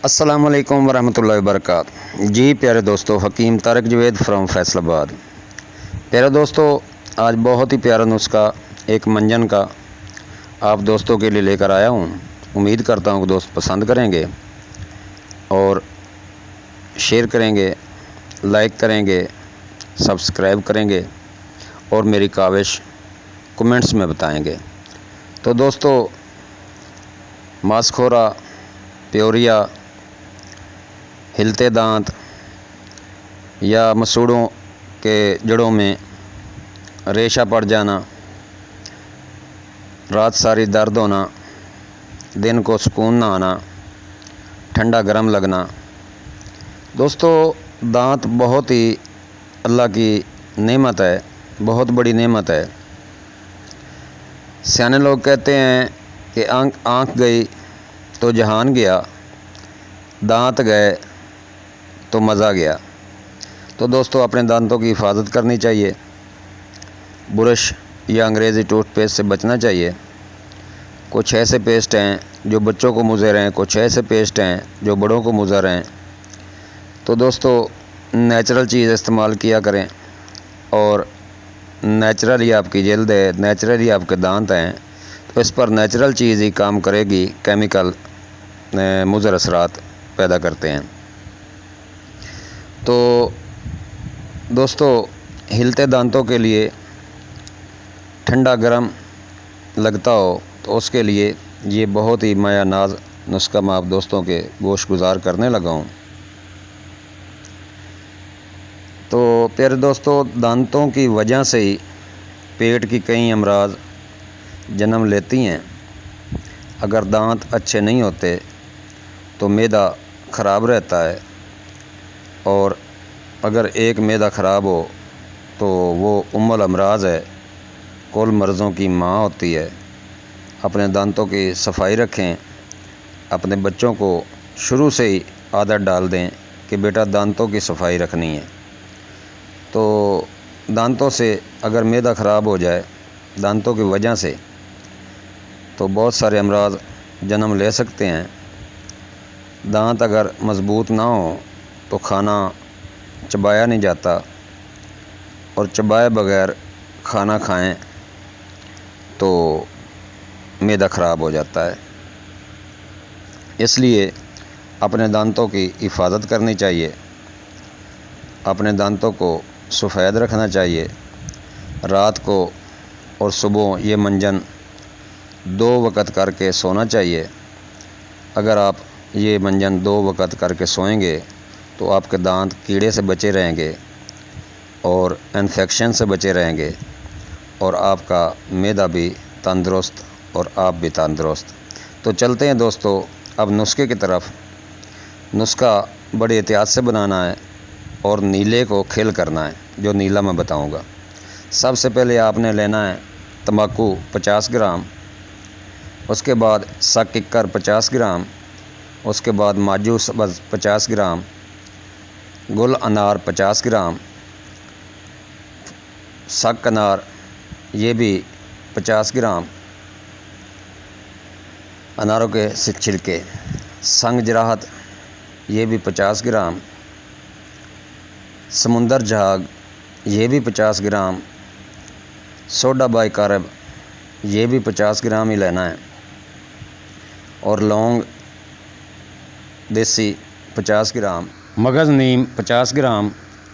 السلام علیکم ورحمۃ اللہ وبرکاتہ۔ جی پیارے دوستو، حکیم طارق جوید فرام فیصل آباد۔ پیارے دوستو، آج بہت ہی پیارا نسخہ ایک منجن کا آپ دوستوں کے لیے لے کر آیا ہوں۔ امید کرتا ہوں کہ دوست پسند کریں گے اور شیئر کریں گے، لائک کریں گے، سبسکرائب کریں گے اور میری کاوش کمنٹس میں بتائیں گے۔ تو دوستو، ماسکھورا، پیوریا، ہلتے دانت یا مسوڑوں کے جڑوں میں ریشہ پڑ جانا، رات ساری درد ہونا، دن کو سکون نہ آنا، ٹھنڈا گرم لگنا۔ دوستو، دانت بہت ہی اللہ کی نعمت ہے، بہت بڑی نعمت ہے۔ سیانے لوگ کہتے ہیں کہ آنکھ گئی تو جہان گیا، دانت گئے تو مزہ گیا۔ تو دوستو، اپنے دانتوں کی حفاظت کرنی چاہیے۔ برش یا انگریزی ٹوتھ پیسٹ سے بچنا چاہیے۔ کچھ ایسے پیسٹ ہیں جو بچوں کو مضر ہیں، کچھ ایسے پیسٹ ہیں جو بڑوں کو مضر ہیں۔ تو دوستو، نیچرل چیز استعمال کیا کریں، اور نیچرلی آپ کی جلد ہے، نیچرلی آپ کے دانت ہیں، تو اس پر نیچرل چیز ہی کام کرے گی۔ کیمیکل مضر اثرات پیدا کرتے ہیں۔ تو دوستو، ہلتے دانتوں کے لیے ٹھنڈا گرم لگتا ہو تو اس کے لیے یہ بہت ہی مایہ ناز نسخہ میں آپ دوستوں کے گوش گزار کرنے لگا ہوں۔ تو پیارے دوستو، دانتوں کی وجہ سے ہی پیٹ کی کئی امراض جنم لیتی ہیں۔ اگر دانت اچھے نہیں ہوتے تو معدہ خراب رہتا ہے، اور اگر ایک معدہ خراب ہو تو وہ الامراض ہے، کل مرضوں کی ماں ہوتی ہے۔ اپنے دانتوں کی صفائی رکھیں۔ اپنے بچوں کو شروع سے ہی عادت ڈال دیں کہ بیٹا دانتوں کی صفائی رکھنی ہے۔ تو دانتوں سے اگر معدہ خراب ہو جائے دانتوں کی وجہ سے، تو بہت سارے امراض جنم لے سکتے ہیں۔ دانت اگر مضبوط نہ ہو تو کھانا چبایا نہیں جاتا، اور چبائے بغیر کھانا کھائیں تو معدہ خراب ہو جاتا ہے۔ اس لیے اپنے دانتوں کی حفاظت کرنی چاہیے، اپنے دانتوں کو سفید رکھنا چاہیے۔ رات کو اور صبح یہ منجن 2 وقت کر کے سونا چاہیے۔ اگر آپ یہ منجن 2 وقت کر کے سوئیں گے تو آپ کے دانت کیڑے سے بچے رہیں گے اور انفیکشن سے بچے رہیں گے، اور آپ کا معدہ بھی تندرست اور آپ بھی تندرست۔ تو چلتے ہیں دوستو اب نسخے کی طرف۔ نسخہ بڑے احتیاط سے بنانا ہے اور نیلے کو کھل کرنا ہے، جو نیلا میں بتاؤں گا۔ سب سے پہلے آپ نے لینا ہے تمباکو 50 گرام، اس کے بعد سک ککر 50 گرام، اس کے بعد ماجو سبز 50 گرام، گل انار 50 گرام، سک انار یہ بھی 50 گرام، اناروں کے چھلکے، سنگ جراحت یہ بھی 50 گرام، سمندر جھاگ یہ بھی 50 گرام، سوڈا بائی کارب یہ بھی 50 گرام ہی لینا ہے، اور لونگ دیسی 50 گرام، مغز نیم 50 گرام،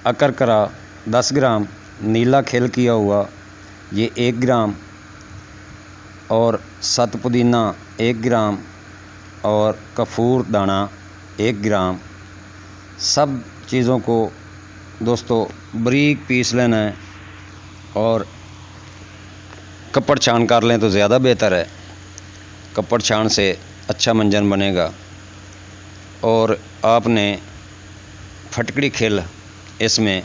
اکرکرا 10 گرام، نیلا کھل کیا ہوا یہ 1 گرام، اور ست پودینہ 1 گرام، اور کفور دانہ 1 گرام۔ سب چیزوں کو دوستو باریک پیس لینا ہے، اور کپڑ چھان کر لیں تو زیادہ بہتر ہے۔ کپڑ چھان سے اچھا منجن بنے گا۔ اور آپ نے پھٹکڑی کھل اس میں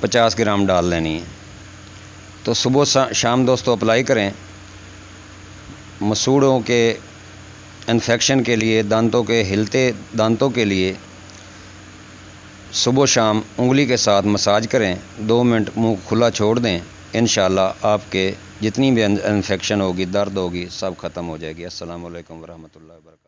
50 گرام ڈال لینی ہے۔ تو صبح شام دوستو اپلائی کریں۔ مسوڑوں کے انفیکشن کے لیے، دانتوں کے ہلتے دانتوں کے لیے صبح شام انگلی کے ساتھ مساج کریں، 2 منٹ منہ کھلا چھوڑ دیں۔ انشاءاللہ آپ کے جتنی بھی انفیکشن ہوگی، درد ہوگی، سب ختم ہو جائے گی۔ السلام علیکم ورحمۃ اللہ وبرکاتہ۔